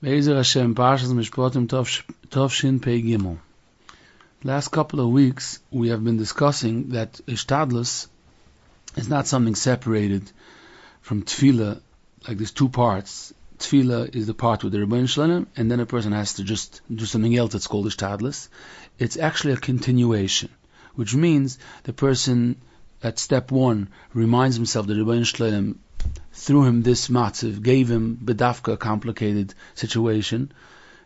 Be'ezer Hashem, Parshas Mishpatim Tov Shin Pei Gimel. Last couple of weeks, we have been discussing that Ishtadlus is not something separated from Tefillah, like there's two parts. Tefillah is the part with the Rebbeinu Shalom, and then a person has to just do something else that's called Ishtadlus. It's actually a continuation, which means the person at step one reminds himself that Rebbeinu Shalom threw him this matziv, gave him bedafka, a complicated situation,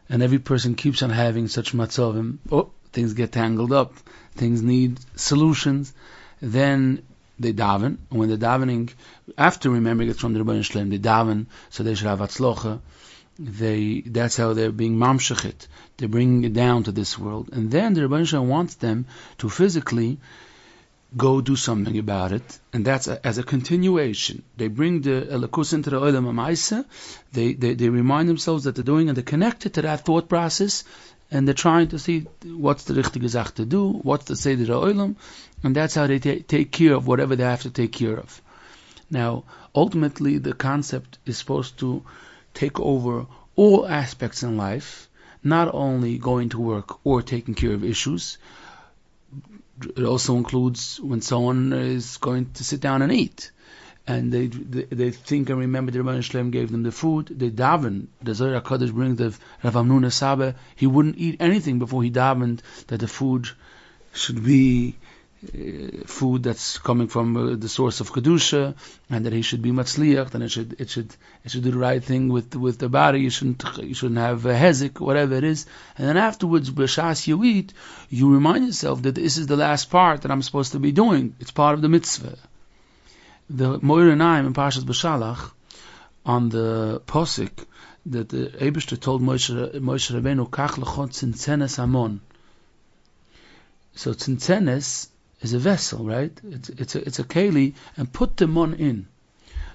and every person keeps on having such matzavim. Oh, things get tangled up, things need solutions. Then they daven, and when they're davening, after remembering it from the Rebbeinu Shalom, they daven, so they should have atzlocha. That's how they're being mamshechit. They're bringing it down to this world. And then the Rebbeinu Shalom wants them to physically go do something about it, and that's as a continuation. They bring the Elikus into the Olam HaMaisa, they remind themselves that they're doing, and they're connected to that thought process, and they're trying to see what's the richtige Zach to do, what's the Seder Olam, and that's how they take care of whatever they have to take care of. Now, ultimately, the concept is supposed to take over all aspects in life, not only going to work or taking care of issues. It also includes when someone is going to sit down and eat, and they think and remember the Rebbeinu Shalom gave them the food. They daven. The Zohar HaKadosh brings the Rav Amnuna Saba. He wouldn't eat anything before he davened that the food should be food that's coming from the source of kedusha, and that he should be matzliach, and it should do the right thing with the body. You shouldn't have a hezek, whatever it is. And then afterwards, b'shas you eat, you remind yourself that this is the last part that I'm supposed to be doing. It's part of the mitzvah. The Moir Naim in Parshas B'Shalach, on the posik that the Eibishter told Moshe Rabbeinu, kach lechot tzintzenes amon. So tzintzenes is a vessel, right? It's a keli, and put the mon in.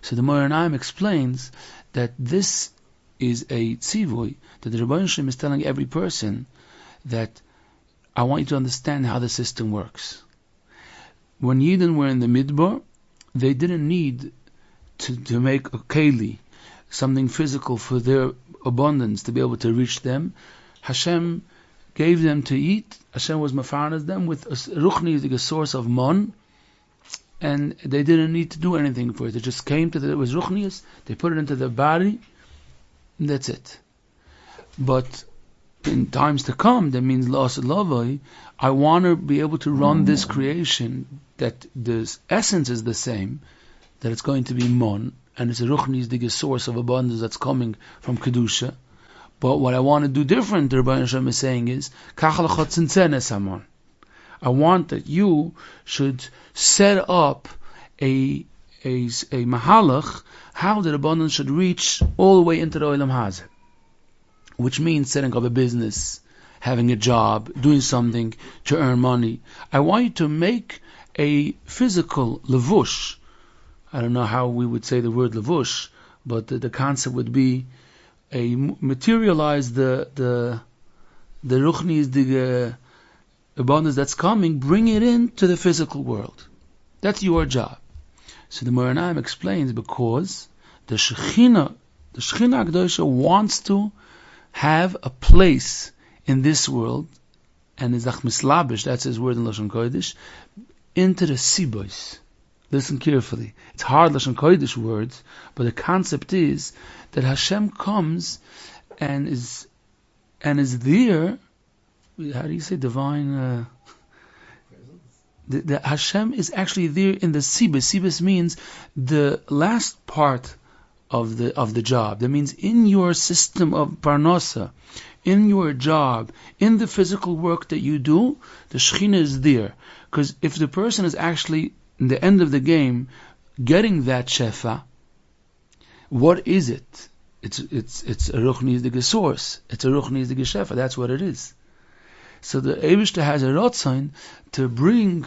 So the Moir Naim explains that this is a tzivui, that the Rebbeinu Shalom is telling every person that I want you to understand how the system works. When Yidden were in the Midbar, they didn't need to make a keli, something physical for their abundance to be able to reach them. Hashem gave them to eat. Hashem was mafarnas them with a ruchni, a source of mon, and they didn't need to do anything for it. It just came to it was ruchnius. They put it into their body, and that's it. But in times to come, that means loss of lavoi. I want to be able to run this creation that the essence is the same, that it's going to be mon, and it's a ruchni's the source of abundance that's coming from kedusha. But what I want to do different, the Rebbeinu Shalom is saying is, I want that you should set up a mahalach, how the abundance should reach all the way into the Olam Hazeh. Which means setting up a business, having a job, doing something to earn money. I want you to make a physical levush. I don't know how we would say the word levush, but the concept would be materialize the ruchnis, the abundance that's coming, bring it into the physical world. That's your job. So the Moir Naim explains, because the Shechina Akdosha wants to have a place in this world, and is mislabish, that's his word in Lashon Kodesh, into the sibos. Listen carefully. It's hard Lashon Kodesh words, but the concept is that Hashem comes and is there. How do you say divine? The Hashem is actually there in the sibos. Sibos means the last part of the job. That means in your system of parnasa, in your job, in the physical work that you do, the Shechina is there. Because if the person is actually in the end of the game getting that shefa, what is it? It's a ruchni source. It's a ruchni shefa. That's what it is. So the Eibishter has a rotzain to bring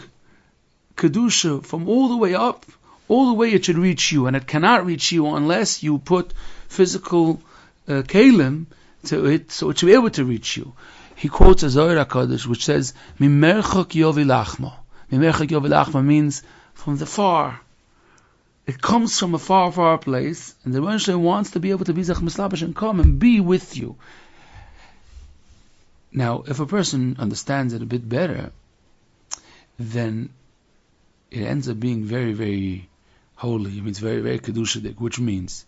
kedusha from all the way up. All the way it should reach you, and it cannot reach you unless you put physical kalim to it, so it should be able to reach you. He quotes a Zohar HaKadosh which says, "Mimerchak yovi lachma." Mimerchak yovi lachma means from the far. It comes from a far, far place, and the Rebbeinu Shalom wants to be able to be Zech Mislabash and come and be with you. Now, if a person understands it a bit better, then it ends up being very, very holy. It means very, very kedushadik, which means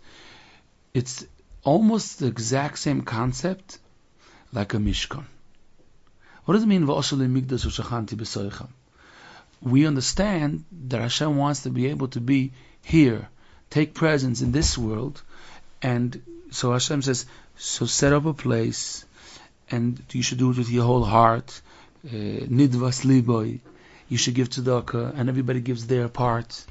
it's almost the exact same concept like a mishkan. What does it mean? We understand that Hashem wants to be able to be here, take presence in this world, and so Hashem says, so set up a place, and you should do it with your whole heart. Nidvas liboy, you should give tzedakah, and everybody gives their part,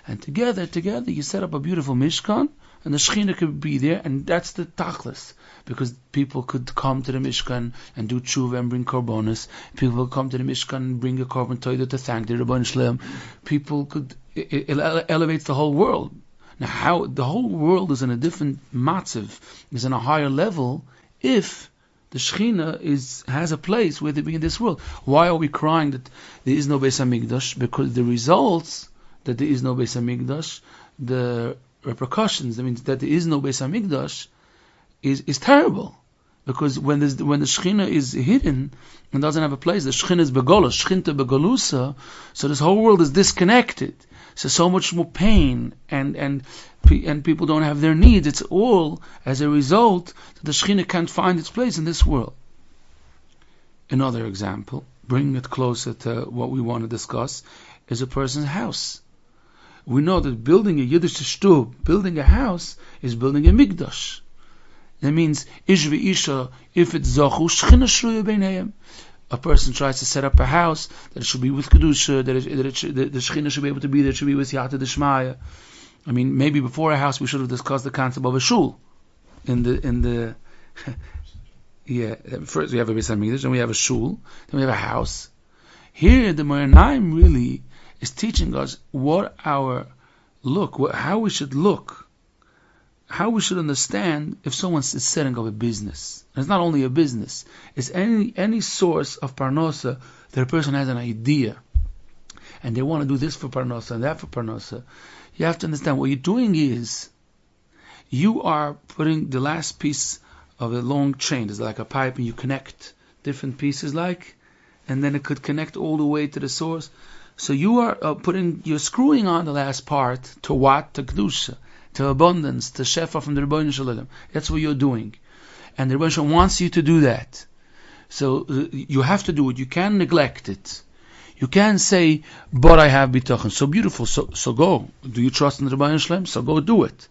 and together you set up a beautiful mishkan, and the Shechina could be there, and that's the tachlis, because people could come to the Mishkan and do tshuva and bring korbanos. People would come to the Mishkan and bring a korban toida to thank the Rebbeinu Shalom. People could, it elevates the whole world. Now, how the whole world is in a different matziv, is in a higher level, if the Shechina has a place where they be in this world. Why are we crying that there is no Beis Hamikdash? Because the results that there is no Beis Hamikdash, the repercussions, that means that there is no Beis Hamikdash, is terrible. Because when the Shechina is hidden and doesn't have a place, the Shechina is begolus, Shechinta begolusa, so this whole world is disconnected. So much more pain and people don't have their needs. It's all as a result that the Shechina can't find its place in this world. Another example, bringing it closer to what we want to discuss, is a person's house. We know that building a Yiddish shtub, building a house, is building a mikdash. That means, ish v'isha, if it's zachu, shechina shruya beinayim. A person tries to set up a house, that it should be with kedusha, that the shechina should be able to be there, it should be with yata d'shmaya. I mean, maybe before a house we should have discussed the concept of a shul. Yeah, first we have a Beis Hamikdash, then we have a shul, then we have a house. Here, the Moranim really is teaching us how we should look, how we should understand if someone is setting up a business. And it's not only a business, it's any source of parnosa that a person has an idea, and they want to do this for parnosa and that for parnosa. You have to understand what you're doing is, you are putting the last piece of a long chain. There's like a pipe, and you connect different pieces and then it could connect all the way to the source. So you are you're screwing on the last part to what? To Kedusha, to abundance, to Shefa from the Rebbeinu Shalom. That's what you're doing. And the Rebbeinu Shalom wants you to do that. So you have to do it. You can't neglect it. You can't say, but I have bitachon. So beautiful, so go. Do you trust in the Rebbeinu Shalom? So go do it.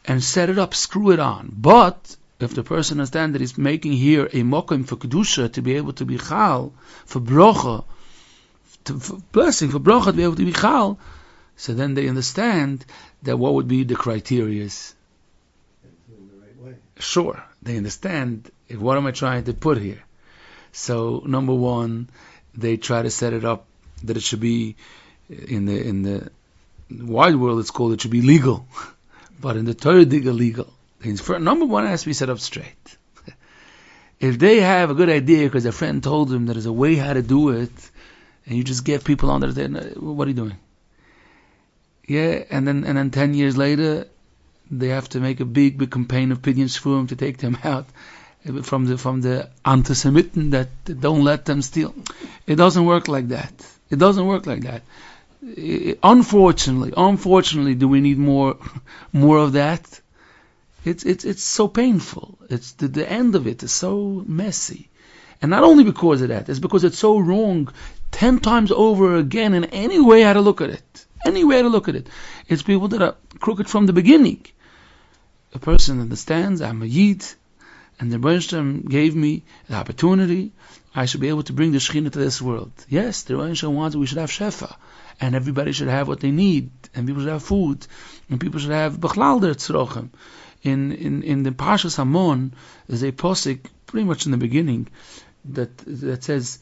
And set it up, screw it on. But if the person understands that he's making here a mokim for Kedusha, to be able to be chal, for brocha, for blessing, for bracha, to be able to be chal, so then they understand that what would be the criterias. In the right way. Sure, they understand what am I trying to put here. So number one, they try to set it up that it should be in the wide world. It's called it should be legal, but in the Torah legal. Number one, it has to be set up straight. If they have a good idea because a friend told them that there's a way how to do it, and you just get people on there, what are you doing? Yeah, and then 10 years later, they have to make a big campaign of Pidyon Shvurim to take them out from the anti-Semitin that don't let them steal. It doesn't work like that. It doesn't work like that. Unfortunately, do we need more of that? It's so painful. It's the end of it is so messy, and not only because of that, it's because it's so wrong 10 times over again. In any way how to look at it, it's people that are crooked from the beginning. A person understands I'm a Yid, and the Rebbeinu Shalom gave me the opportunity. I should be able to bring the Shechina to this world. Yes, the Rebbeinu Shalom wants we should have shefa, and everybody should have what they need, and people should have food, and people should have bechlal der tzrochim. In the Parshas Hamon, there's a posik pretty much in the beginning that says,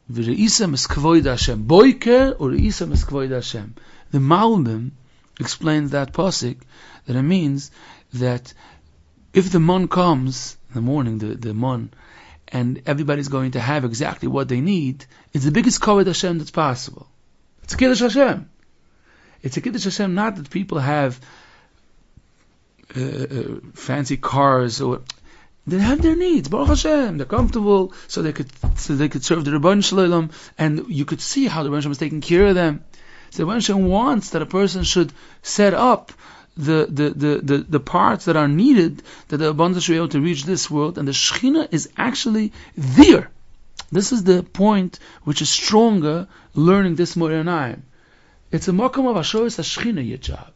"V'reisa meskvoid Hashem boiker or reisa meskvoid Hashem." The Malbim explains that posik that it means that if the mon comes in the morning, the mon, and everybody's going to have exactly what they need, it's the biggest kavod Hashem that's possible. It's a kiddush Hashem. It's a Kiddush Hashem, not that people have fancy cars or they have their needs. Baruch Hashem, they're comfortable, so they could serve the Rebbeinu Shalom, and you could see how the Rebbeinu Shalom is taking care of them. So the Rebbeinu Shalom wants that a person should set up the parts that are needed that the abundance should be able to reach this world, and the Shechina is actually there. This is the point which is stronger learning this Moranayim. It's a makom of Ashoris HaShechina, your job.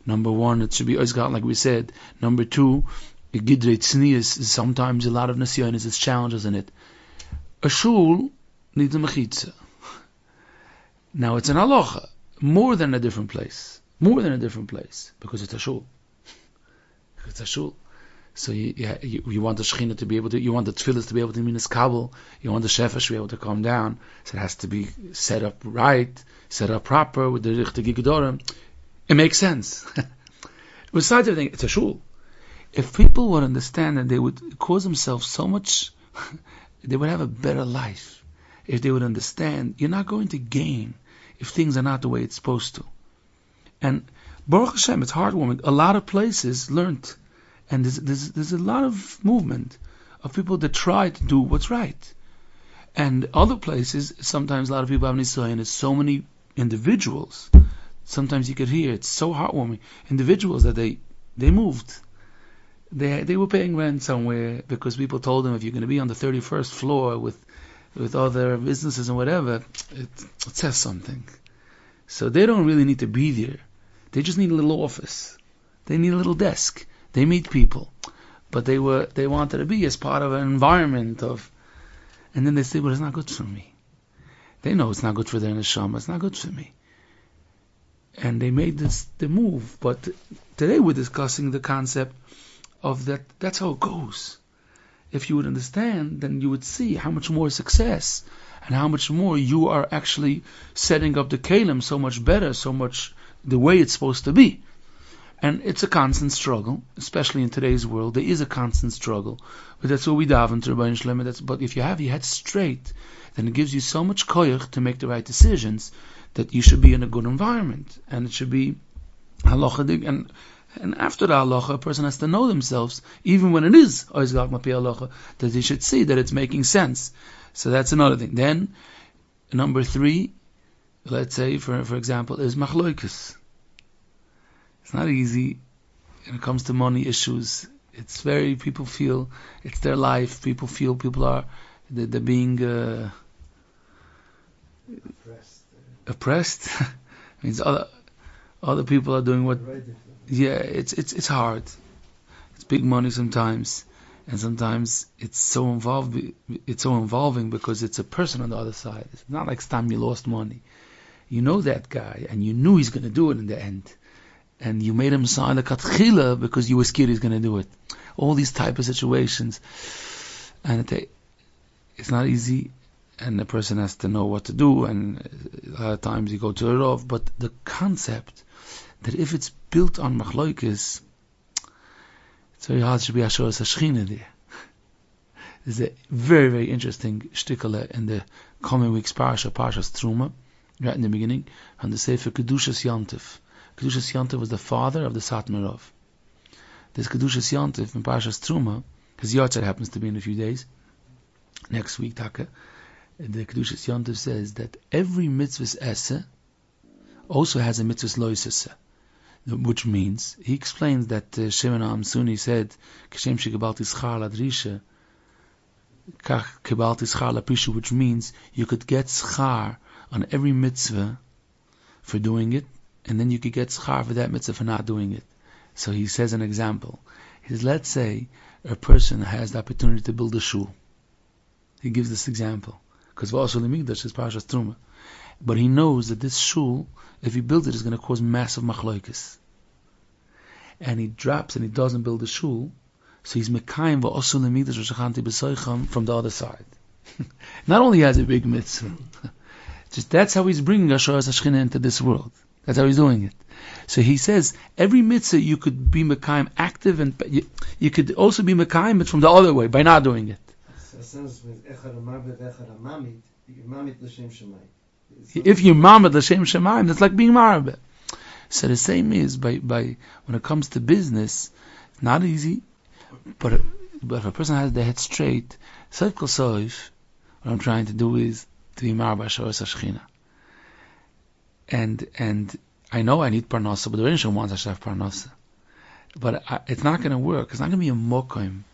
Number one, it should be Oizgat, like we said. Number two, Gidrei Tznius is sometimes a lot of Nesyonis, it's challenges in it. A shul needs a mechitza. Now it's an halacha, more than a different place. Because it's a shul. It's a shul. So you want the Shechina to be able to, you want the tefillahs to be able to mean as kabel, you want the shefesh to be able to come down, so it has to be set up right, set up proper with the richtige gedorim. It makes sense. Besides everything, it's a shul. If people would understand that, they would cause themselves so much, they would have a better life. If they would understand, you're not going to gain if things are not the way it's supposed to. And Baruch Hashem, it's heartwarming. A lot of places learned, and there's a lot of movement of people that try to do what's right. And other places, sometimes a lot of people have Nisayan, and there's so many individuals. Sometimes you could hear, it's so heartwarming. Individuals that they moved. They were paying rent somewhere because people told them, if you're going to be on the 31st floor with other businesses and whatever, it says something. So they don't really need to be there. They just need a little office. They need a little desk. They meet people. But they wanted to be as part of an environment of, and then they say, well, it's not good for me. They know it's not good for their neshama. It's not good for me. And they made the move. But today we're discussing the concept of that. That's how it goes. If you would understand, then you would see how much more success and how much more you are actually setting up the kalim so much better, so much the way it's supposed to be. And it's a constant struggle, especially in today's world. There is a constant struggle. But that's what we daven to Rebbeinu Shalom. But if you have your head straight, then it gives you so much koyach to make the right decisions that you should be in a good environment. And it should be halacha. And after the halacha, a person has to know themselves, even when it is oizgak mapi halacha, that they should see that it's making sense. So that's another thing. Then, number 3, let's say, for example, is machloikus. It's not easy when it comes to money issues. It's people feel it's their life. People feel they're being oppressed. Means other people are doing what. Yeah, it's hard. It's big money sometimes, and sometimes it's so involving because it's a person on the other side. It's not like Stam, you lost money. You know that guy, and you knew he's going to do it in the end, and you made him sign the katchila because you were scared he's going to do it. All these type of situations, and it's not easy, and the person has to know what to do, and a lot of times you go to it off. But the concept that if it's built on machloikis, it's very hard to be Ashoras HaShechina there. There's a very, very interesting shtikala in the coming week's Parashas Truma, right in the beginning, on the Sefer Kedushas Yantif. Kedushas Yantif was the father of the Satmarov. This Kedushas Yantif in Parashas Truma, his yahrzeit happens to be in a few days, next week, Taka, the Kedushas Yantif says that every mitzvah's esse also has a mitzvah's lois, which means, he explains that Shimon Amsuni said, Kashem shekibalti schar ladrisha, kach kibalti schar laprisha, which means you could get schar on every mitzvah for doing it, and then you could get schar for that mitzvah for not doing it. So he says an example. He says, let's say a person has the opportunity to build a shul. He gives this example, because V'asur L'mikdash is Parashas Truma. But he knows that this shul, if he builds it, is going to cause massive machloikis. And he drops and he doesn't build the shul, so he's mekayim v'asur l'mikdash v'shachanti b'soicham from the other side. Not only has a big mitzvah, just that's how he's bringing Ashoras HaShechina into this world. That's how he's doing it. So he says, every mitzvah you could be mekayim active, and you could also be mekayim it from the other way, by not doing it. If you're Mamad L'Shem Shemaim, that's like being Marabeh. So the same is by when it comes to business, it's not easy, but if a person has the head straight, Seif what I'm trying to do is to be Marabeh Shoras Shechina. And I know I need Parnasa, but the Rebbeinu Shalom wants I should have Parnasa. But it's not going to work. It's not going to be a Mokoim,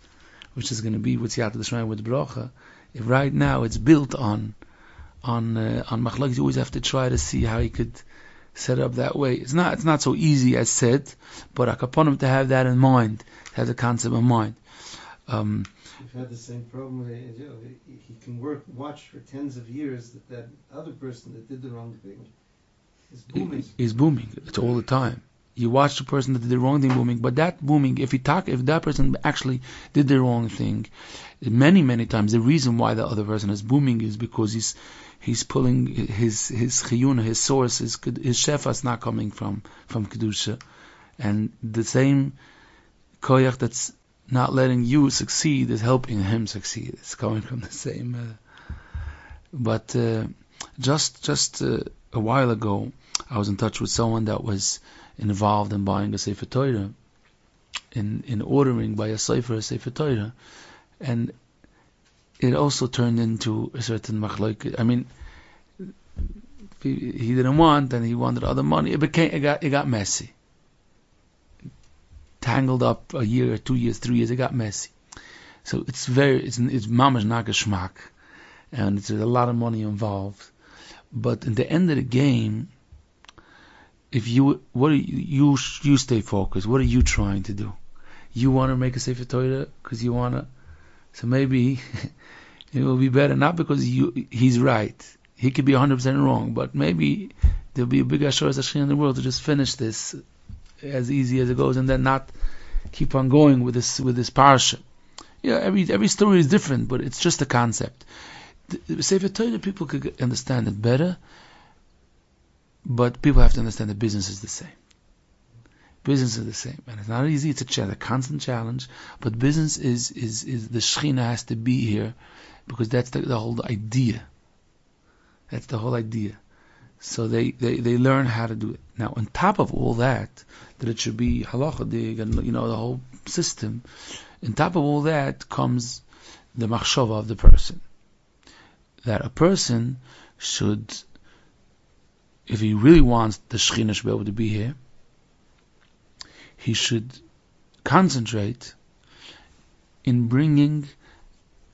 which is going to be what's Yad L'Shemaim with Bracha. If right now it's built on Machlokes, you always have to try to see how you could set it up that way. It's not so easy as said, but Akaponim to have that in mind, to have the concept in mind. We've had the same problem. He can watch for tens of years that other person that did the wrong thing is booming. Is booming. It's all the time. You watch the person that did the wrong thing booming, but that booming, if that person actually did the wrong thing, many times the reason why the other person is booming is because he's pulling his chiyuna, his source, his shefa is not coming from kedusha, and the same koyach that's not letting you succeed is helping him succeed. It's coming from the same. But just a while ago, I was in touch with someone that was involved in buying a Sefer Torah, in ordering by a Sefer Torah, and it also turned into a certain machlok. I mean, he didn't want, and he wanted other money. It got messy, tangled up a year, 2 years, 3 years. It got messy. So it's mamash not geschmack, and there's a lot of money involved. But in the end of the game, if you stay focused. What are you trying to do? You want to make a Sefer Torah because you want to. So maybe it will be better, not because he's right. He could be 100% wrong, but maybe there'll be a big Asheras Shechina in the world to just finish this as easy as it goes, and then not keep on going with this parsha. Yeah, every story is different, but it's just a concept. The Sefer Torah, people could understand it better, but people have to understand that business is the same. Business is the same, and it's not easy. It's a constant challenge. But business is the Shechina has to be here, because that's the whole idea. That's the whole idea. So they learn how to do it. Now, on top of all that it should be halachadik and the whole system. On top of all that comes the machshava of the person. That a person should, if he really wants the Shechina to be able to be here, he should concentrate in bringing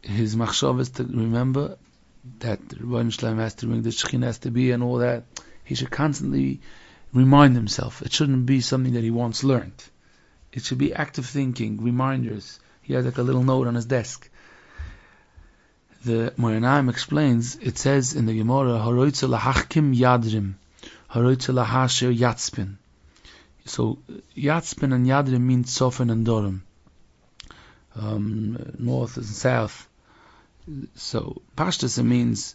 his machshavas to remember that the Rebbeinu Shalom has to bring, the Shechina has to be, and all that. He should constantly remind himself. It shouldn't be something that he once learned. It should be active thinking, reminders. He has like a little note on his desk. The Moranayim explains, it says in the Gemara, Haroitze lahachkim yadrim, Haroitze lahasher yatspin. So yatspin and yadrim means sofen and dorim, north and south. So pashtus, it means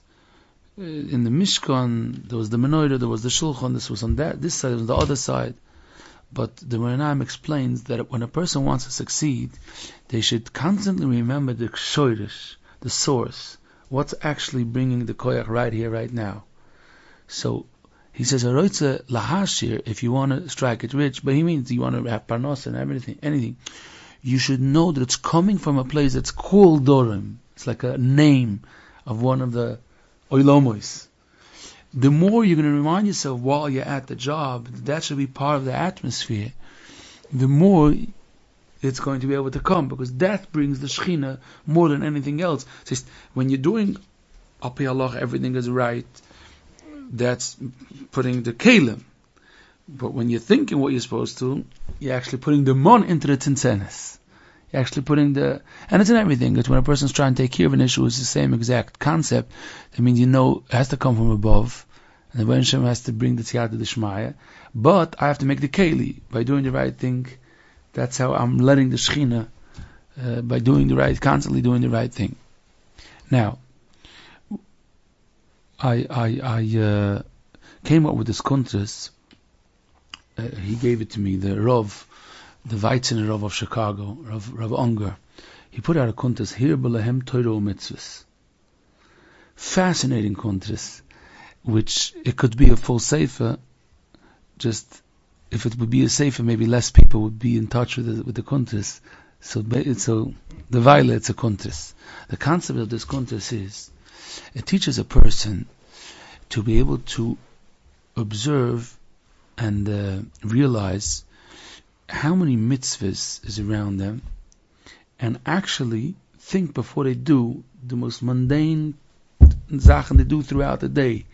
in the Mishkan there was the menorah, there was the shulchan. This was on this side, on the other side. But the Moranayim explains that when a person wants to succeed, they should constantly remember the shoirish, the source, what's actually bringing the koyach right here, right now. So he says, "Haroitze lahashir," if you want to strike it rich, but he means you want to have parnos and anything. You should know that it's coming from a place that's called Dorim. It's like a name of one of the oilomos. The more you're going to remind yourself while you're at the job, that should be part of the atmosphere, the more it's going to be able to come, because that brings the Shechina more than anything else. Just when you're doing Api Allah, everything is right, that's putting the Kalim. But when you're thinking what you're supposed to, you're actually putting the Mon into the Tinsenes. You're actually putting and it's in everything. It's when a person's trying to take care of an issue, it's the same exact concept. That means it has to come from above, and the Rebbeinu Shalom has to bring the Tziyat the Shmaya. But I have to make the Keli by doing the right thing. That's how I'm letting the Shechina, by constantly doing the right thing. Now, I came up with this kuntras. He gave it to me, the Rav, the Weizen Rav of Chicago, Rav Unger. He put out a kuntras, Hir B'Lehem Torah Mitzvahs. Fascinating kuntras. which it could be a full sefer. Just if it would be a sefer, maybe less people would be in touch with the kuntres. So the violet, it's a kuntres. The concept of this kuntres is it teaches a person to be able to observe and realize how many mitzvahs is around them, and actually think before they do the most mundane Sachen they do throughout the day.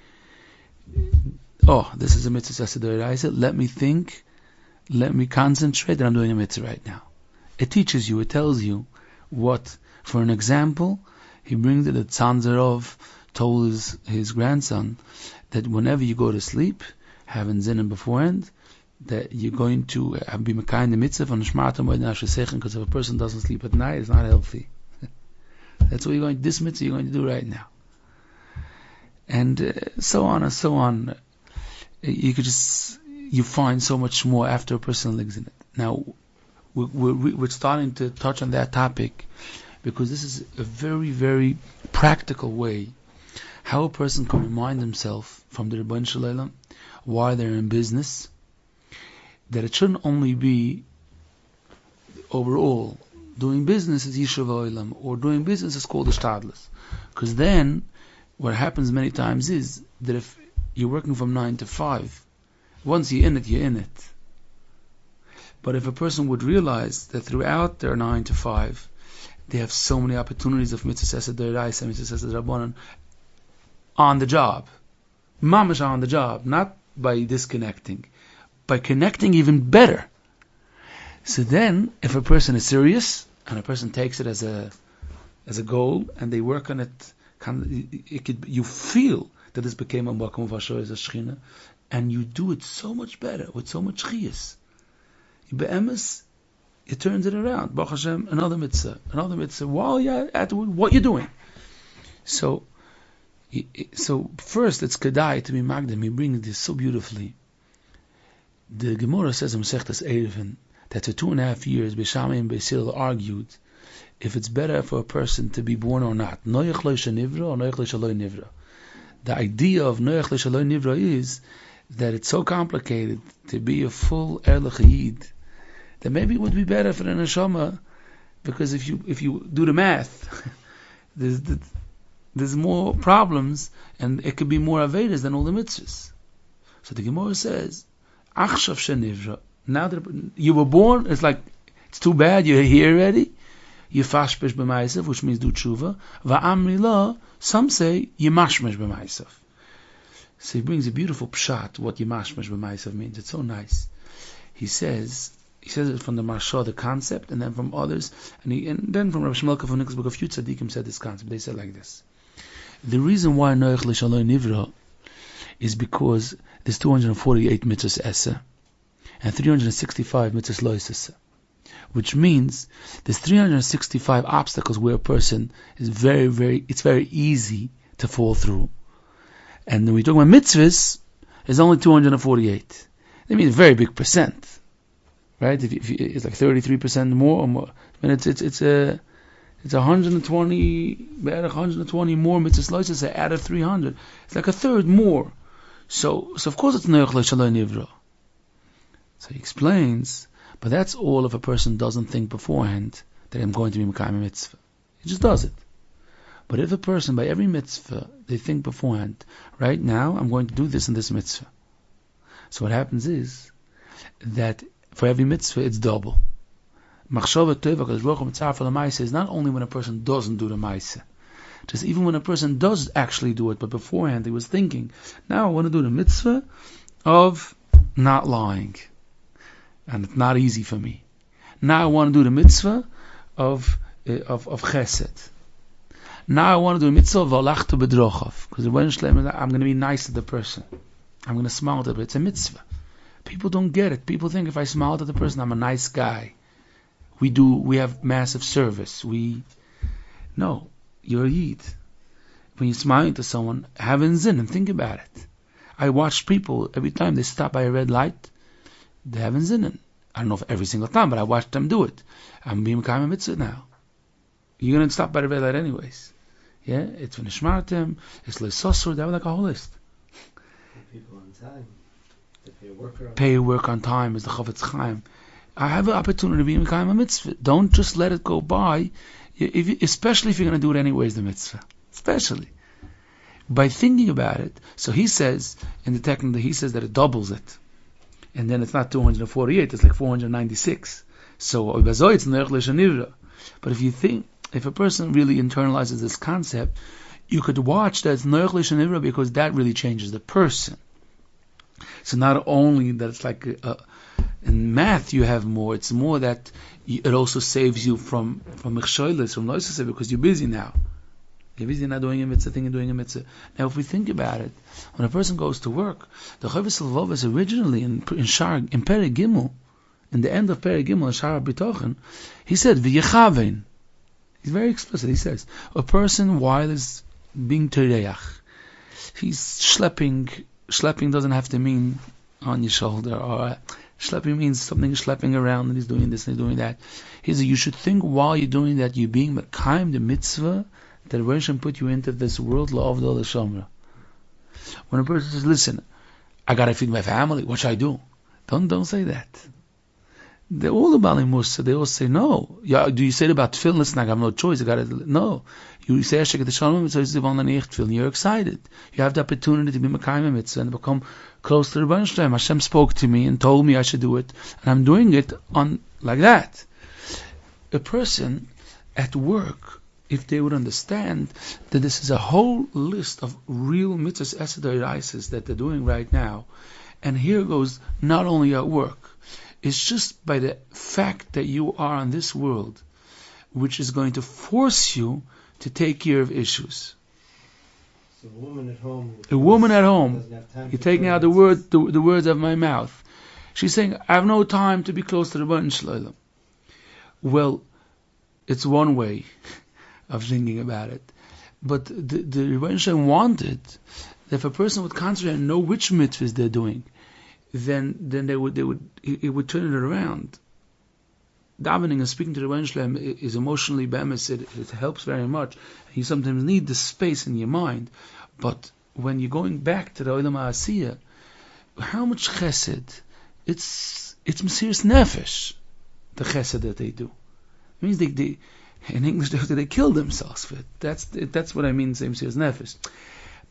Oh, this is a mitzvah. Let me think, let me concentrate that I'm doing a mitzvah right now. It teaches you, it tells you what. For an example, he brings it that Tzanzarov told his grandson that whenever you go to sleep, having zinnen beforehand, that you're going to be mekayim the mitzvah on shmarta moed nashasechem, because if a person doesn't sleep at night, it's not healthy. That's what this mitzvah you're going to do right now. And so on and so on. You find so much more after a person lives in it. Now, we're starting to touch on that topic because this is a very, very practical way how a person can remind himself from the Rebbeinu Shalom why they're in business, that it shouldn't only be overall doing business is Yishuv Olam, or doing business is called the Shtadlis. Because then what happens many times is that if you're working from 9 to 5, once you're in it, you're in it. But if a person would realize that throughout their 9 to 5, they have so many opportunities of mitzvah sesed deraisa and mitzvah sesed rabbanon on the job, mamash on the job, not by disconnecting, by connecting even better. So then, if a person is serious and a person takes it as a goal and they work on it, you feel that this became a makom of Hashem as a Shechina, and you do it so much better with so much chiyas. Be'emes, it turns it around. Baruch Hashem, another mitzvah, while you're at what you're doing. So first it's kedai to be magdim. He brings this so beautifully. The Gemara says in Masechtas Eruvin that for 2.5 years, Beishamai and Beisil argued if it's better for a person to be born or not. Noyach lo shenivra or noyach lo shaloi nivra. The idea of noyach lo shaloi nivra is that it's so complicated to be a full erlich yid that maybe it would be better for the neshama, because if you do the math, there's more problems and it could be more avedas than all the mitzvahs. So the Gemara says, Achshav shenivra. Now that you were born, it's too bad you're here already. You fashpesh b'maisav, which means do tshuva. Va'amri la, some say yimashmesh b'maisav. So he brings a beautiful pshat what yimashmesh b'maisav means. It's so nice. He says it from the Marsha, the concept, and then from others, and then from Rav Shmuel from Nicholas Book, a few tzaddikim said this concept. They said like this: the reason why noach l'shaloi nivra is because there's 248 mitzvahs essa and 365 mitzvahs lo essa, which means there's 365 obstacles where a person is it's very easy to fall through. And when we talk about mitzvahs, there's only 248. That means a very big percent, right? If it's like 33% more or more, and it's 120 more mitzvahs lo essa out of 300. It's like a third more. So of course it's noach l'shaloi nivra. So he explains, but that's all if a person doesn't think beforehand that I'm going to be mekayim mitzvah. He just does it. But if a person, by every mitzvah, they think beforehand, right now I'm going to do this and this mitzvah. So what happens is that for every mitzvah it's double. Machshava tova kadosh baruch hu mitzvah for the ma'aseh is not only when a person doesn't do the ma'aseh, just even when a person does actually do it, but beforehand he was thinking, now I want to do the mitzvah of not lying, and it's not easy for me. Now I want to do the mitzvah of chesed. Now I want to do the mitzvah of valachtu bedrochav, because I'm going to be nice to the person. I'm going to smile at it, but it's a mitzvah. People don't get it. People think if I smile at the person, I'm a nice guy. We have massive service. No. You're a yid. When you're smiling to someone, have in zin and think about it. I watch people every time they stop by a red light, they have in zin. I don't know if every single time, but I watch them do it. I'm being mekayim mitzvah now. You're going to stop by the red light anyways. Yeah, it's v'nishmartem, it's le'sosur. They have like a whole list. people on time. They pay a worker on Pay time. work on time is the Chofetz Chaim. I have an opportunity to be Mekayim a mitzvah. Don't just let it go by, especially if you're going to do it anyways, the mitzvah. Especially. By thinking about it, so he says, in the technical, he says that it doubles it. And then it's not 248, it's like 496. So, it's Nerech L'Shanivra. But if a person really internalizes this concept, you could watch that it's Nerech L'Shanivra because that really changes the person. So not only that it's like in math you have more, it's more that it also saves you from Mechshoilis, from Loisese, because you're busy now. You're busy now doing a mitzvah thing and doing a mitzvah. Now if we think about it, when a person goes to work, the Chovos HaLevavos originally in Perek Gimel, in the end of Perek Gimel, in Shar B'tochen, he said, V'yechavein. He's very explicit. He says, a person while is being tereach, he's schlepping. Schlepping doesn't have to mean on your shoulder, or schlepping means something schlepping around and he's doing this and he's doing that. He says, you should think while you're doing that, you're being mekayim the mitzvah that Hashem put you into this world, la'avdol l'shomra. When a person says, listen, I gotta feed my family, what should I do? Don't say that. They're all the Bali Musa, they all say no. Do you say it about tefillin? Listen, I have no choice, no. You say Hashem Shalom, you're excited. You have the opportunity to be Mekayim mitzvah and become close to the Rebbeinu Shalom. Hashem spoke to me and told me I should do it, and I'm doing it on like that. A person at work, if they would understand that this is a whole list of real mitzvahs, esedai that they're doing right now, and here goes not only at work, it's just by the fact that you are on this world, which is going to force you to take care of issues. So a woman at home. You're taking out the words of my mouth. She's saying, I have no time to be close to the Rebbeinu Shalom. Well, it's one way of thinking about it. But the Rebbeinu Shalom wanted that if a person would concentrate and know which mitzvahs they're doing, then it would turn it around. Davening and speaking to the Rebbeinu Shalom is emotionally bemis. It helps very much. You sometimes need the space in your mind, but when you're going back to the Olam HaAsiyah, how much chesed? It's Mesiras Nefesh, the chesed that they do. It means they in English they kill themselves for it. That's what I mean. Same Mesiras Nefesh.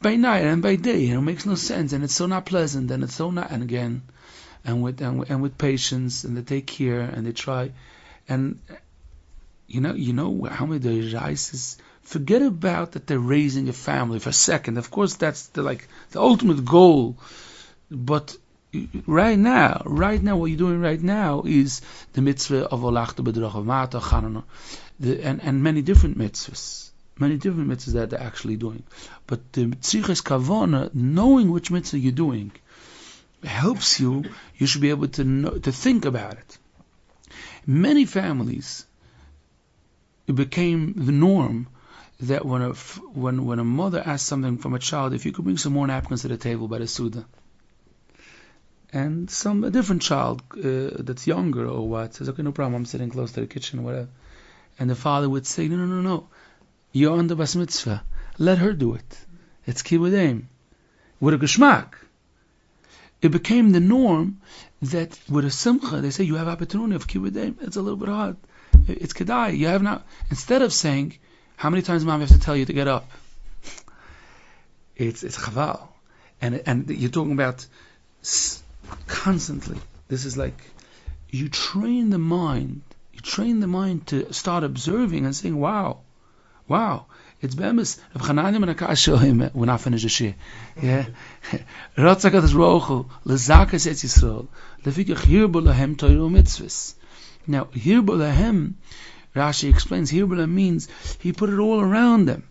By night and by day, it makes no sense, and it's so not pleasant, and it's so not. And again, and with patience, and they take care, and they try, and you know how many the rises. Forget about that they're raising a family for a second. Of course, that's the ultimate goal. But right now, what you're doing right now is the mitzvah of olachta b'derach of mata chanana, and many different mitzvahs. Many different mitzvahs that they're actually doing. But the tzrichas kavana, knowing which mitzvah you're doing, helps you. You should be able to think about it. Many families, it became the norm that when a mother asks something from a child, if you could bring some more napkins to the table by the Suda, and a different child that's younger or what says, okay, no problem, I'm sitting close to the kitchen or whatever, and the father would say, no, you're on the bas mitzvah, let her do it. It's kibbutz with a geschmack. It became the norm that with a simcha, they say you have opportunity of kibbutz. It's a little bit hard. It's kedai. You have not. Instead of saying, how many times mom have to tell you to get up? It's chaval, and you're talking about constantly. This is like you train the mind. You train the mind to start observing and saying, wow. It's bemis. We're not finished the shir. Yeah. Ratzakadas rochu lezakas etz Yisrael lefikach hirbo lahem toiru mitzvahs. Now hirbo lahem, Rashi explains, hirbo means he put it all around them.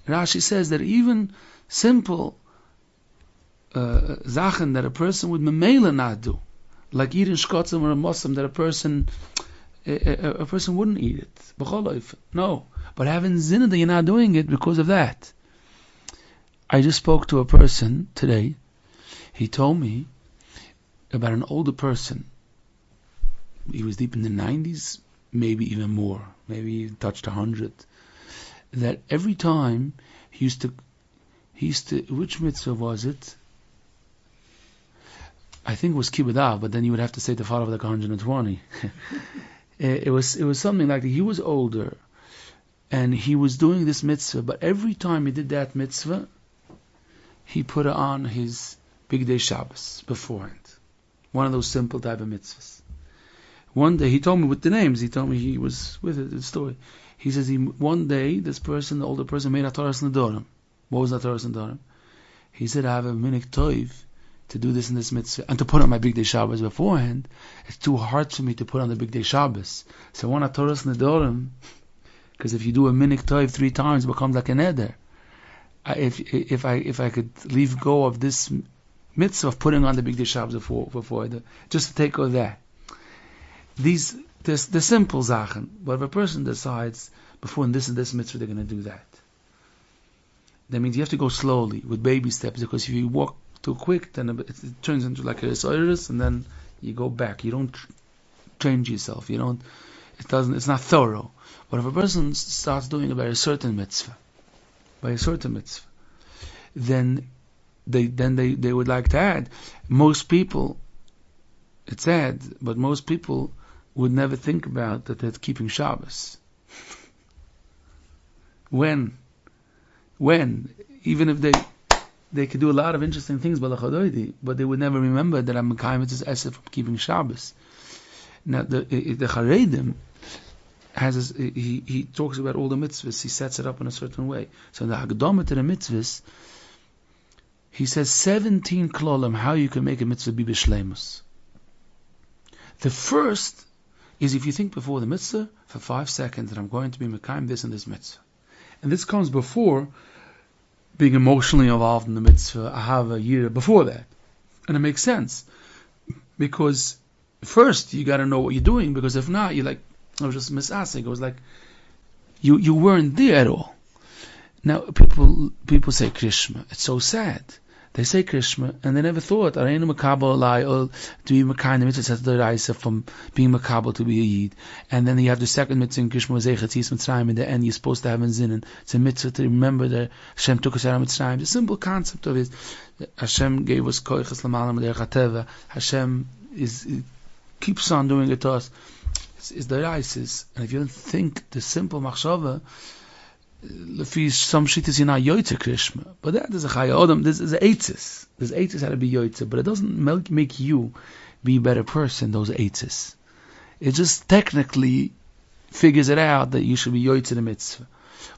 Rashi says that even simple zachen that a person would memela not do, like eating shkotzim or a Muslim, that a person wouldn't eat it. No. But having zina that you're not doing it because of that. I just spoke to a person today. He told me about an older person. He was deep in the 90s, maybe even more. Maybe he touched 100. That every time he used to, which mitzvah was it? I think it was Kibbutz Av, but then you would have to say the father of like 120. It was something like that. He was older, and he was doing this mitzvah, but every time he did that mitzvah, he put on his Big Day Shabbos beforehand. One of those simple type of mitzvahs. One day, he told me with the names, he told me he was with it, the story. He says, one day, this person, the older person, made a Torah's Nedorim. What was that Torah's Nedorim? He said, I have a minik toiv to do this in this mitzvah, and to put on my Big Day Shabbos beforehand. It's too hard for me to put on the Big Day Shabbos. So I want a Torah's Nedorim, because if you do a minik toiv 3 times, it becomes like an eder. If I could leave go of this mitzvah of putting on the Big Day Shabbos before just to take over that. The simple Sachen, but if a person decides before in this and this mitzvah they're going to do that, that means you have to go slowly with baby steps, because if you walk too quick, then it turns into like a Osiris, and then you go back. You don't change yourself. It's not thorough. But if a person starts doing it by a certain mitzvah, then they would like to add. Most people, it's sad, but most people would never think about that they're keeping Shabbos. When? Even if they could do a lot of interesting things, but they would never remember that I'm Mekayim Mitzvahs Esef from keeping Shabbos. Now the Charedim has he talks about all the mitzvahs. He sets it up in a certain way. So in the Hagdama to the mitzvahs, he says 17 klolim how you can make a mitzvah be b'shleimus. The first is if you think before the mitzvah for 5 seconds that I'm going to be Mekayim this and this mitzvah. And this comes before being emotionally involved in the mitzvah. I have a year before that. And it makes sense. Because first you got to know what you're doing, because if not, you're like, I was just misasking. It was like, you weren't there at all. Now, people say Krishma. It's so sad. They say Krishma, and they never thought, Areinu Makabal Alai, or to be Makayim the mitzvah, the Raisa from being Makabal to be a Yid. And then you have the second mitzvah in Krishma, Zeichat Yis Mitzrayim, in the end, you're supposed to have in Zinnen. It's a mitzvah to remember that Hashem took us out of Mitzrayim. The simple concept of it, Hashem gave us Koiches Lamalam Derech HaTeva. Hashem keeps on doing it to us. It's the Raisis. And if you don't think the simple Machshava, some shit is not yoytze Krishma, but that is a chaya adam. This is eitzes. There's eitzes how to be yoytze, but it doesn't make you be a better person. Those eitzes, it just technically figures it out that you should be yoytze the mitzvah.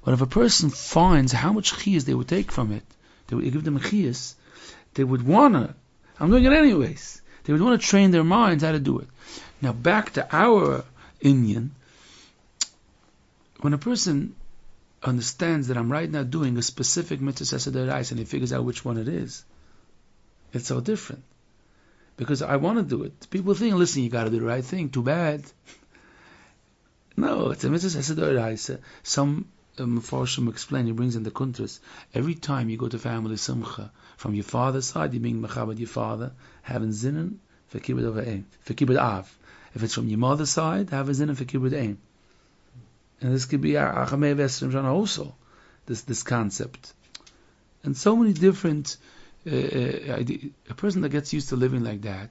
But if a person finds how much chiyas they would take from it, they would give them a chiyas, they would wanna. I'm doing it anyways. They would want to train their minds how to do it. Now back to our inyan. When a person understands that I'm right now doing a specific mitzvah seder and he figures out which one it is, it's so different. Because I want to do it. People think, listen, you got to do the right thing. Too bad. No, it's a mitzvah seder. Some Mefarshim explain, he brings in the kuntras, every time you go to family simcha, from your father's side, you're being mechabed your father, having zinnen for kibbud over aim, for kibbud av. If it's from your mother's side, have a zinnen for kibbud aim. And this could be Achamei Vestrim Shana also, this concept. And so many different, a person that gets used to living like that,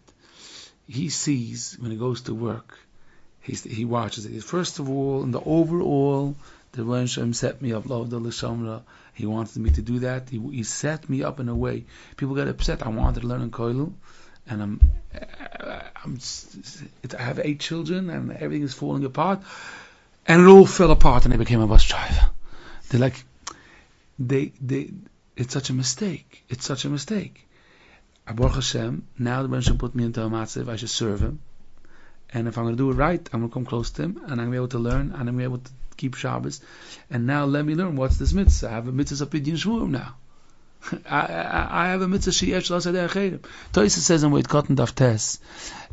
he sees, when he goes to work, he watches it. First of all, in the overall, the Rebbeinu Shem set me up, he wanted me to do that. He set me up in a way. People get upset. I wanted to learn in Koilu, and I have 8 children, and everything is falling apart. And it all fell apart, and I became a bus driver. They're like, it's such a mistake. It's such a mistake. Baruch Hashem, now the Rebbeinu Shem put me into a matzav, I should serve him. And if I'm going to do it right, I'm going to come close to him, and I'm going to be able to learn, and I'm going to be able to keep Shabbos. And now let me learn what's this mitzvah. I have a mitzvah of Pidyon Shmurim now. I have a mitzvah she'esh l'aseh de'acherim. Toisa says in Weit Cotton Daf Tes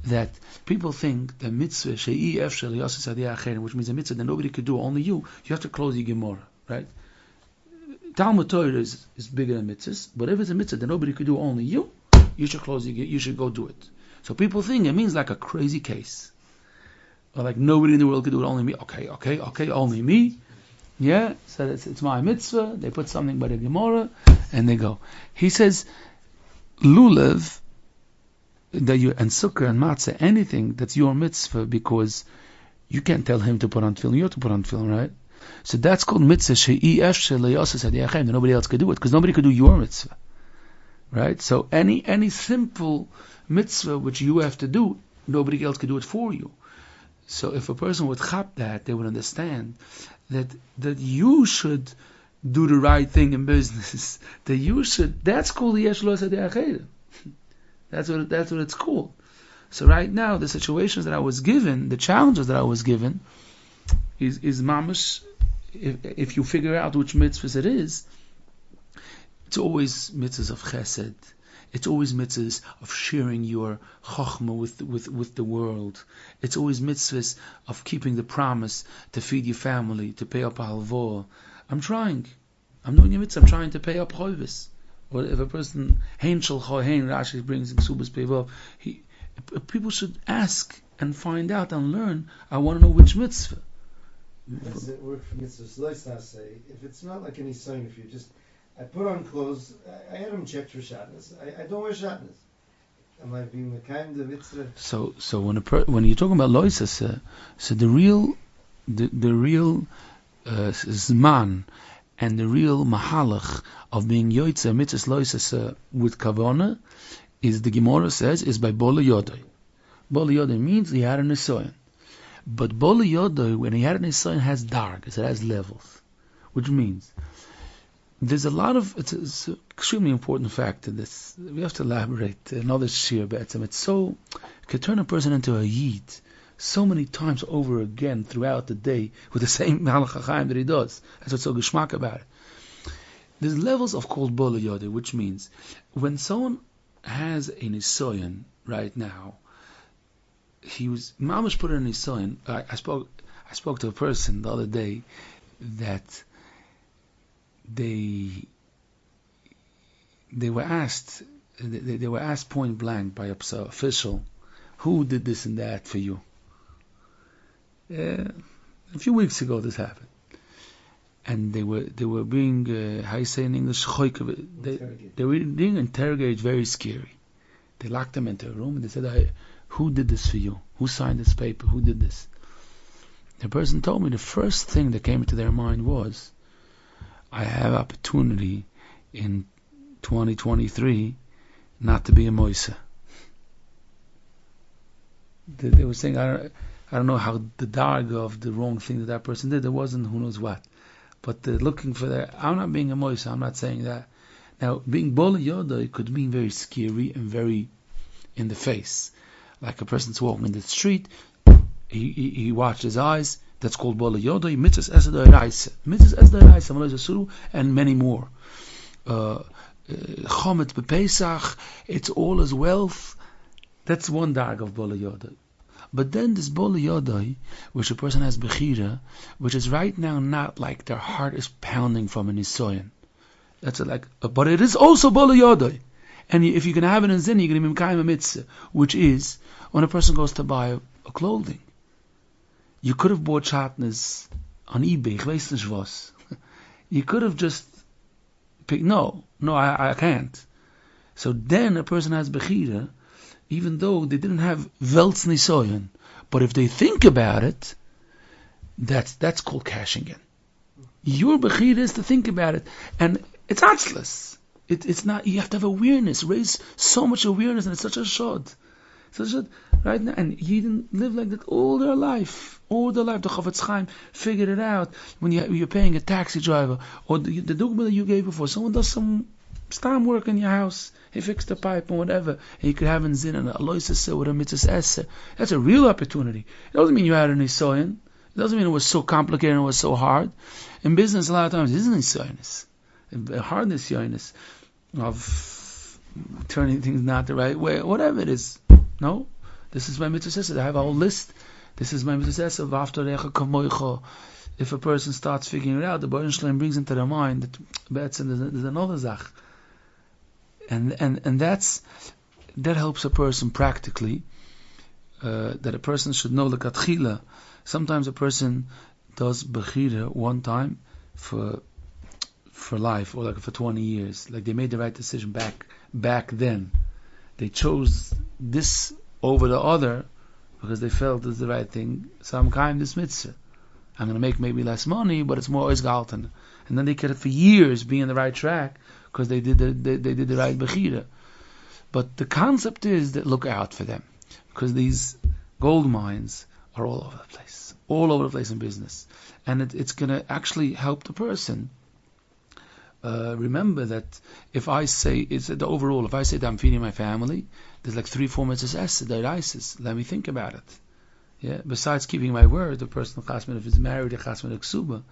that people think the mitzvah she'esh l'aseh de'acherim, which means a mitzvah that nobody could do, only you have to close your Gemara, right? Talmud Torah is bigger than mitzvahs, but if it's a mitzvah that nobody could do, only you should close your, you should go do it. So people think it means like a crazy case, or like nobody in the world could do it, only me. Okay, only me. Yeah, so it's my mitzvah. They put something by the Gemara, and they go. He says, lulav that you and sukkah and matzah, anything that's your mitzvah, because you can't tell him to put on tefillin, you have to put on tefillin, right? So that's called mitzvah she'i efsheh le'yoseh hadiyachem. Nobody else could do it, because nobody could do your mitzvah, right? So any simple mitzvah which you have to do, nobody else could do it for you. So if a person would chap that, they would understand that you should do the right thing in business. That you should. That's called yesh lo hadiyachem. That's what it's called. So right now, the situations that I was given, the challenges that I was given, is mamash. If you figure out which mitzvahs it is, it's always mitzvahs of chesed. It's always mitzvahs of sharing your chokhmah with the world. It's always mitzvahs of keeping the promise to feed your family, to pay up a halvah. I'm trying. I'm doing a mitzvah. I'm trying to pay up choivis. Or if a person hein shel chohen, Rashi brings in Ksubas Pevav, people should ask and find out and learn. I want to know which mitzvah. Does it work for mitzvahs? Let's say if it's not like any sign, if you just I put on clothes, I had them checked for shatnez. I don't wear shatnez. Am I being the kind of mitzvah? So when you're talking about loisas, so the real zman and the real mahalach of being yoytze mitzvahs loisas with kavana is, the Gemara says, is by bola yodai. Bola yodai means he had an nisoyan. But bola yodai, when he had an nisoyan, has dark, it has levels, which means there's a lot of, it's an extremely important fact to this. We have to elaborate another shir be'etzem. It's so, it could turn a person into a yid so many times over again throughout the day with the same halach chaim that he does. That's what's so geschmack about it. There's levels of called bola yodai, which means when someone has a nisoyan right now, he was mamash put in a nisoyan. I spoke to a person the other day that they were asked point blank by an official, who did this and that for you? A few weeks ago this happened, and they were being how you say in English, they were being interrogated, very scary. They locked them into a room and they said, who did this for you? Who signed this paper? Who did this? The person told me the first thing that came into their mind was, I have opportunity in 2023 not to be a moisa. They were saying, I don't know how the darg of the wrong thing that person did. There wasn't who knows what. But they're looking for that. I'm not being a moisa. I'm not saying that. Now, being bola yoda could mean very scary and very in the face. Like a person's walking in the street, he watched his eyes. That's called bola yoda. Mitzvahs esed raisa. Mitzvahs esed raisa. Malay Zasuru, and many more. Chomet bepesach. It's all as wealth. That's one dag of bola yoda. But then this bola yoda, which a person has bechira, which is right now not like their heart is pounding from an nisoyan. That's but it is also bola yoda. And if you can have it in zin, you can even kaim a mitzvah, which is when a person goes to buy a clothing. You could have bought shatnez on eBay, ich weiß nicht was. You could have just picked, no, I can't. So then a person has bechira, even though they didn't have veltz nisoyan. But if they think about it, that's called cashing in. Your bechira is to think about it. And it's atzless. It's not, you have to have awareness, raise so much awareness, and it's such a shod. Right now, and you didn't live like that all their life. The Chofetz Chaim figured it out. When you're paying a taxi driver, or the dogma that you gave before, someone does some stam work in your house, he fixed the pipe or whatever, and you could have in zin and a loisase with a mitzvah esse. That's a real opportunity. It doesn't mean you had an nisoyan. It doesn't mean it was so complicated and it was so hard. In business, a lot of times, it isn't nisoyanis. A hard nisoyanis of turning things not the right way, whatever it is. No, this is my mitzvah. I have a whole list. This is my mitzvah of after recha kamoicha. If a person starts figuring it out, the Baruch Shalom brings into their mind that there's another zach, and that helps a person practically. That a person should know the katchila. Sometimes a person does bechira one time for life, or like for 20 years. Like they made the right decision back then. They chose this over the other because they felt it's the right thing. So I'm kind this mitzvah. I'm going to make maybe less money, but it's more oisgalten. And then they could for years be on the right track because they did the right bechira. But the concept is that look out for them, because these gold mines are all over the place in business, and it's going to actually help the person. Remember that if I say it's the overall, if I say that I'm feeding my family, there's like 3-4 mitzvahs. Let me think about it. Yeah. Besides keeping my word, the person chasman if is married, a chasman a ksuba,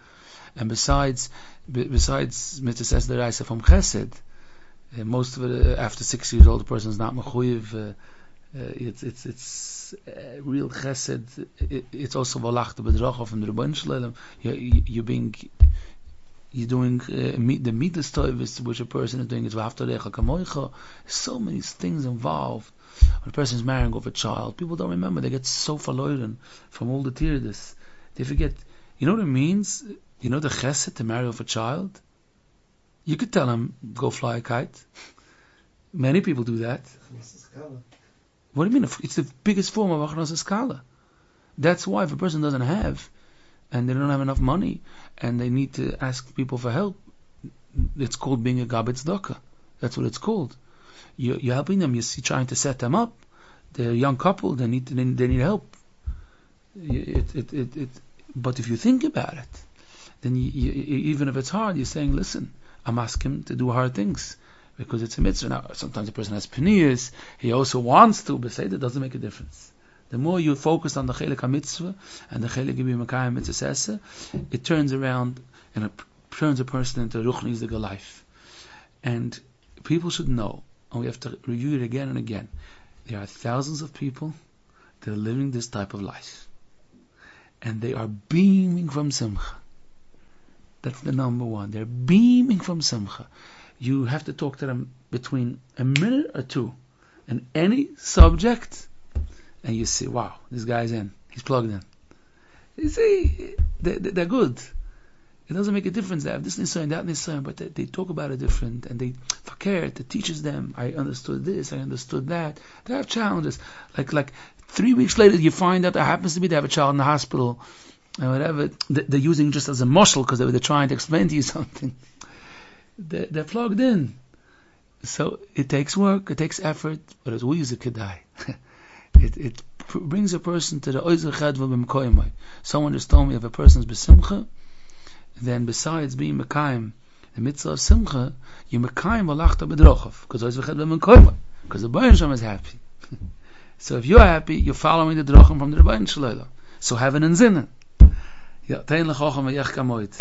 and besides mitzvahs deraisa from chesed, most of it after 6 years old, the person is not mechuyev. It's real chesed. It's also valach the bedracha from the Rebbeinu Shalom. You're doing the midas toivus which a person is doing is v'haftarecha kamoicha. So many things involved. When a person is marrying off a child, people don't remember. They get so verloren from all the tirdas. They forget. You know what it means? You know the chesed to marry off a child? You could tell him, go fly a kite. Many people do that. What do you mean? It's the biggest form of achnas skala. That's why if a person doesn't have, and they don't have enough money, and they need to ask people for help, it's called being a gabetz daka. That's what it's called. You're helping them. You're trying to set them up. They're a young couple. They need help. But if you think about it, then even if it's hard, you're saying, listen, I'm asking him to do hard things because it's a mitzvah. Now, sometimes a person has penias. He also wants to, but say that doesn't make a difference. The more you focus on the chelik mitzvah and the chelik b'makayim mitzvah, it turns around and it turns a person into ruchnisdige life. And people should know, and we have to review it again and again. There are thousands of people that are living this type of life, and they are beaming from simcha. That's the number one. They're beaming from simcha. You have to talk to them between a minute or two in any subject, and you see, wow, this guy's in. He's plugged in. You see, they're good. It doesn't make a difference. They have this nisayon, that nisayon, but they talk about it different, and they fakir. It teaches them. I understood this. I understood that. They have challenges. Like 3 weeks later, you find out there happens to be they have a child in the hospital, and whatever. They're using just as a muscle because they're trying to explain to you something. They're plugged in. So it takes work, it takes effort, but it's always a kedai. It brings a person to the oizer chedva b'mkoymai. Someone just told me if a person is b'simcha, then besides being mekayim the mitzvah of simcha, you mekayim v'lachta b'drochav, because oizer chedva b'mkoymai, because the Rebbeinu Shalom is happy. So if you're happy, you're following the drochim from the Rebbeinu Shalom. So have an inzinnen. Ja, tein lechocham v'yech kamoit.